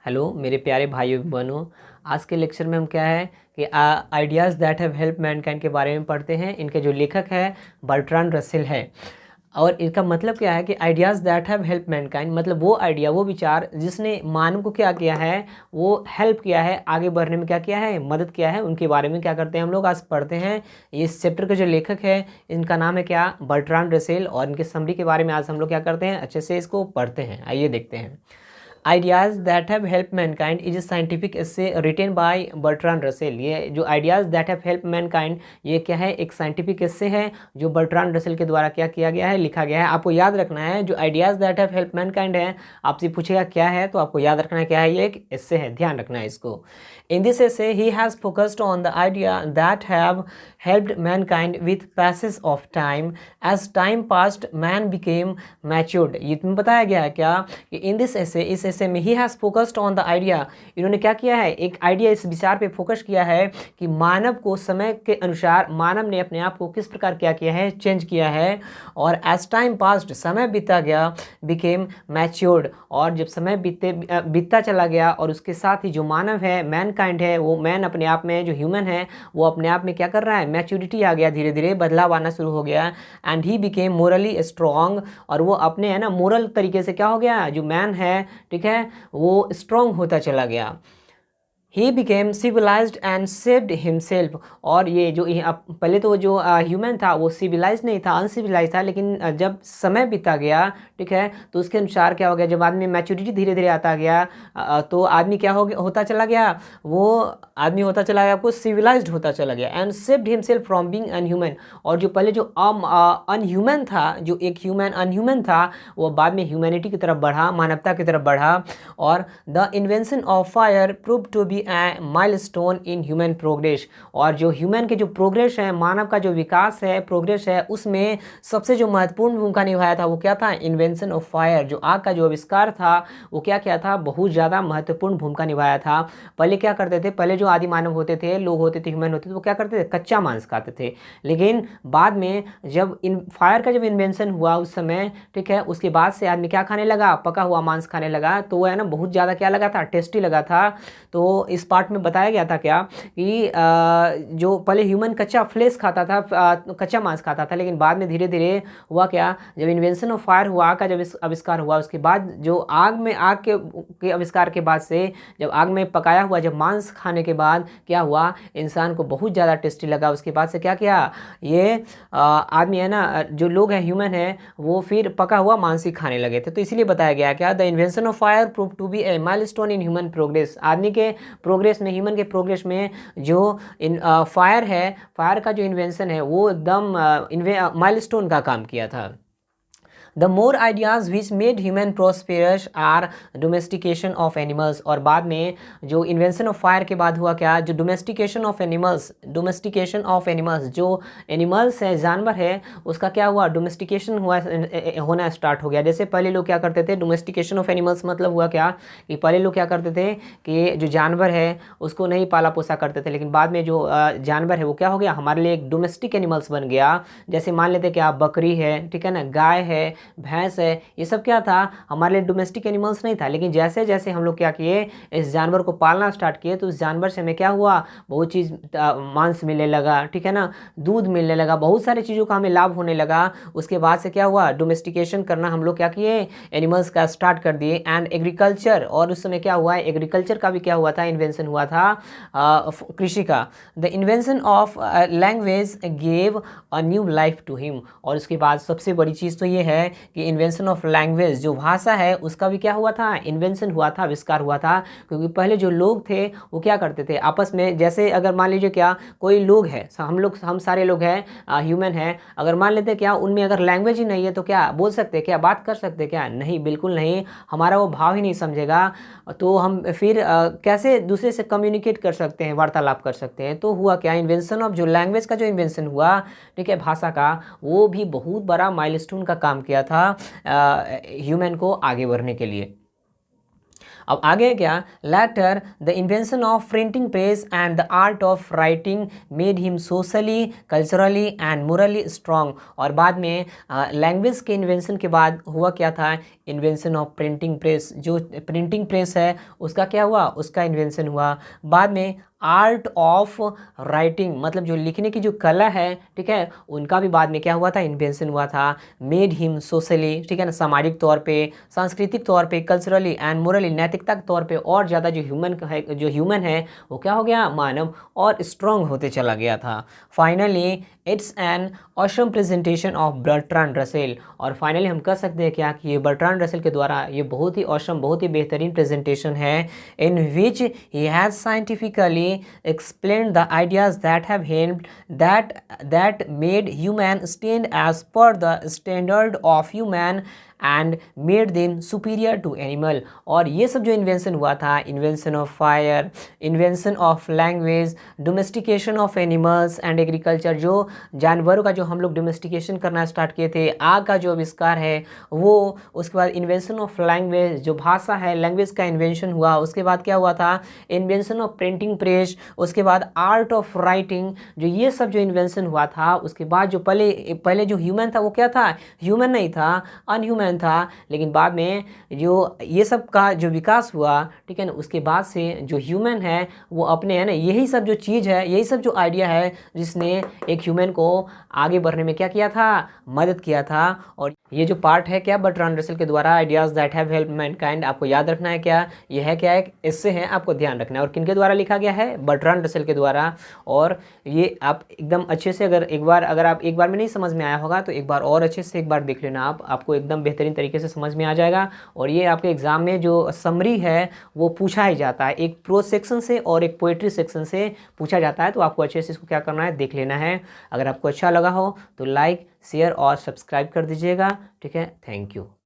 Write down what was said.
Hello मेरे प्यारे भाइयों बहनों, आज के लेक्चर में हम क्या है कि ideas that have help Mankind के बारे में पढ़ते हैं। इनके जो लेखक है बर्ट्रांड रसेल है और इनका मतलब क्या है कि ideas that have help Mankind मतलब वो आइडिया, वो विचार जिसने मानव को क्या किया है, वो हेल्प किया है, आगे बढ़ने में क्या किया है, मदद किया है, उनके बारे में क्या करते हैं हम लोग आज पढ़ते हैं। इस चैप्टर के जो लेखक है इनका नाम है क्या, बर्ट्रांड रसेल, और इनके समरी के बारे में आज हम लोग क्या करते हैं, अच्छे से इसको पढ़ते हैं। आइए देखते हैं। Ideas that have help Mankind is a scientific essay written by Bertrand Russell. ये जो ideas that have help Mankind, ये क्या है, एक साइंटिफिक एस्से है जो बर्ट्रांड रसेल के द्वारा क्या किया गया है, लिखा गया है। आपको याद रखना है जो ideas that have help Mankind है, आपसे पूछेगा क्या है तो आपको याद रखना है क्या है, ये एक एस्से है, ध्यान रखना है इसको। In this essay he has focused on the idea that have helped mankind with passage of time. As time passed man became matured. ये तुम्हें बताया गया है क्या कि इन दिस एस्से, इस एस्से में ही has focused on the idea, इन्होंने क्या किया है, एक आइडिया, इस विचार पे फोकस किया है कि मानव को समय के अनुसार मानव ने अपने आप को किस प्रकार क्या किया है, चेंज किया है। और एज टाइम पास्ड, समय बीता गया, बिकेम मैच्योर्ड, और जब समय बीतता चला गया और उसके साथ ही जो मानव है, मैनकाइंड है, वो मैन अपने आप में, जो ह्यूमन है, वो अपने आप में क्या कर रहा है, मैच्योरिटी आ गया, धीरे धीरे बदलाव आना शुरू हो गया। And he became morally strong, और वो अपने है ना मोरल तरीके से क्या हो गया, जो मैन है, ठीक है, वो स्ट्रॉन्ग होता चला गया। He became civilised and saved himself. और ये जो पहले तो जो ह्यूमन था वो सिविलाइज नहीं था, अनसिविलाइज था, लेकिन जब समय बीता गया, ठीक है, तो उसके अनुसार क्या हो गया, जब आदमी मैच्योरिटी धीरे धीरे आता गया, तो आदमी क्या हो गया, होता चला गया, वो आदमी होता चला गया, आपको सिविलाइज्ड होता चला गया। And saved himself from being unhuman, और जो पहले जो अनह्यूमन था, जो एक ह्यूमन अनह्यूमन था, वो बाद में ह्यूमैनिटी की तरफ बढ़ा, मानवता की तरफ बढ़ा। और the invention of fire prove to be a milestone in human progress. और जो ह्यूमन के जो प्रोग्रेस है, मानव का जो विकास है, प्रोग्रेस है, उसमें सबसे जो महत्वपूर्ण भूमिका निभाया था वो क्या था, इन्वेंशन ऑफ फायर, जो आग का जो आविष्कार था वो क्या किया था, बहुत ज़्यादा महत्वपूर्ण भूमिका निभाया था। पहले क्या करते थे, पहले जो आदि मानव होते थे, लोग होते थे, ह्यूमन होते थे, वो क्या करते थे, कच्चा मांस खाते थे। लेकिन बाद में जब इन फायर का जब इन्वेंशन हुआ उस समय, ठीक है, उसके बाद से आदमी क्या खाने लगा, पका हुआ मांस खाने लगा, तो वो है ना बहुत ज़्यादा क्या लगा था, टेस्टी लगा था। तो इस पार्ट में बताया गया था क्या कि जो पहले ह्यूमन कच्चा फ्लेश खाता था, कच्चा मांस खाता था, लेकिन बाद में धीरे धीरे हुआ क्या, जब इन्वेंशन ऑफ फायर हुआ, आग का जब आविष्कार हुआ, उसके बाद जो आग के आविष्कार के बाद से जब आग में पकाया हुआ जब मांस खाने के बाद क्या हुआ, इंसान को बहुत ज़्यादा टेस्टी लगा। उसके बाद से क्या किया, ये आदमी है ना, जो लोग हैं, ह्यूमन है, वो फिर पका हुआ मांस ही खाने लगे थे। तो इसलिए बताया गया क्या, the invention of fire prove to be a milestone in human progress. आदमी के प्रोग्रेस में, ह्यूमन के प्रोग्रेस में जो फायर है, फायर का जो इन्वेंशन है, वो एकदम माइलस्टोन का काम किया था। The more ideas which made human prosperous are domestication of animals. और बाद में जो इन्वेंशन ऑफ फायर के बाद हुआ क्या, जो डोमेस्टिकेशन ऑफ एनिमल्स, जो एनिमल्स है, जानवर है, उसका क्या हुआ, डोमेस्टिकेशन हुआ, होना स्टार्ट हो गया। जैसे पहले लोग क्या करते थे, डोमेस्टिकेशन ऑफ एनिमल्स मतलब हुआ क्या कि पहले लोग क्या करते थे कि जो जानवर है उसको नहीं पाला पोसा करते थे, लेकिन बाद में जो जानवर है वो क्या हो गया, हमारे लिए एक डोमेस्टिक एनिमल्स बन गया। जैसे मान लेते क्या, बकरी है, ठीक है ना, गाय है, भैंस है, ये सब क्या था, हमारे लिए डोमेस्टिक एनिमल्स नहीं था। लेकिन जैसे जैसे हम लोग क्या किए, इस जानवर को पालना स्टार्ट किए, तो उस जानवर से हमें क्या हुआ, बहुत चीज़, मांस मिलने लगा, ठीक है ना, दूध मिलने लगा, बहुत सारी चीज़ों का हमें लाभ होने लगा। उसके बाद से क्या हुआ, डोमेस्टिकेशन करना हम लोग क्या किए, एनिमल्स का स्टार्ट कर दिए। एंड एग्रीकल्चर, और उस समय क्या हुआ, एग्रीकल्चर का भी क्या हुआ था, इन्वेंशन हुआ था, कृषि का। The invention of language gave a new life to him. और उसके बाद सबसे बड़ी चीज़ तो ये है कि इन्वेंशन ऑफ लैंग्वेज, जो भाषा है उसका भी क्या हुआ था, इन्वेंशन हुआ था, आविष्कार हुआ था। क्योंकि पहले जो लोग थे वो क्या करते थे आपस में, जैसे अगर मान लीजिए क्या, कोई लोग है, हम सारे लोग हैं, ह्यूमन है, अगर मान लेते क्या उनमें अगर लैंग्वेज ही नहीं है तो क्या बोल सकते, क्या बात कर सकते, क्या नहीं, बिल्कुल नहीं, हमारा वो भाव ही नहीं समझेगा, तो हम फिर कैसे दूसरे से कम्युनिकेट कर सकते हैं, वार्तालाप कर सकते हैं। तो हुआ क्या, इन्वेंशन ऑफ जो लैंग्वेज का जो इन्वेंशन हुआ, ठीक है, भाषा का, वो भी बहुत बड़ा माइलस्टोन का काम किया था ह्यूमन को आगे बढ़ने के लिए। अब आगे है क्या, later the invention of printing press and the art of writing made him socially culturally and morally strong. और बाद में लैंग्वेज के इन्वेंशन के बाद हुआ क्या था, इन्वेंशन ऑफ प्रिंटिंग प्रेस, जो प्रिंटिंग प्रेस है उसका क्या हुआ, उसका इन्वेंशन हुआ। बाद में आर्ट ऑफ राइटिंग मतलब जो लिखने की जो कला है, ठीक है, उनका भी बाद में क्या हुआ था, इन्वेंशन हुआ था। मेड हिम सोशली, ठीक है ना, सामाजिक तौर पे, सांस्कृतिक तौर पे, कल्चरली एंड मोरली, नैतिकता के तौर पे और ज़्यादा जो ह्यूमन है वो क्या हो गया, मानव, और स्ट्रॉन्ग होते चला गया था। Finally it's an awesome presentation of Bertrand Russell. और फाइनली हम कह सकते हैं क्या कि ये बर्ट्रांड रसेल के द्वारा ये बहुत ही ऑसम, बहुत ही बेहतरीन प्रेजेंटेशन है, in which he has scientifically explained the ideas that have helped that made human stand as per the standard of human and made them superior to animal। और ये सब जो इन्वेंशन हुआ था, invention of fire, invention of language, domestication of animals and agriculture, जो जानवरों का जो हम लोग डोमेस्टिकेशन करना स्टार्ट किए थे, आग का जो आविष्कार है वो, उसके बाद इन्वेंशन ऑफ लैंग्वेज, जो भाषा है, लैंग्वेज का इन्वेंशन हुआ, उसके बाद क्या हुआ था, इन्वेंशन ऑफ प्रिंटिंग प्रेस, उसके बाद आर्ट ऑफ राइटिंग, जो ये सब जो इन्वेंशन हुआ था, उसके बाद जो पहले जो ह्यूमन था वो क्या था, ह्यूमन नहीं था, अनह्यूमन था। लेकिन बाद में जो ये सब का जो विकास हुआ, ठीक है ना, उसके बाद से जो ह्यूमन है वो अपने, है ना, यही सब जो चीज़ है, यही सब जो आइडिया है जिसने एक ह्यूमन को आगे बढ़ने में क्या किया था, मदद किया था। और ये जो पार्ट है क्या, बर्ट्रांड रसेल के द्वारा ideas that have help Mankind, आपको याद रखना है क्या, ये है क्या, एक इससे है, आपको ध्यान रखना है। और किनके द्वारा लिखा गया है, बर्ट्रांड रसेल के द्वारा। और ये आप एकदम अच्छे से, अगर आप एक बार में नहीं समझ में आया होगा तो एक बार और अच्छे से एक बार देख लेना, आपको एकदम बेहतरीन तरीके से समझ में आ जाएगा। और ये आपके एग्जाम में जो समरी है वो पूछा ही जाता है, एक प्रोज सेक्शन से और एक पोएट्री सेक्शन से पूछा जाता है, तो आपको अच्छे से इसको क्या करना है, देख लेना है। अगर आपको अच्छा लगा हो तो लाइक, शेयर और सब्सक्राइब कर दीजिएगा, ठीक है। Thank you.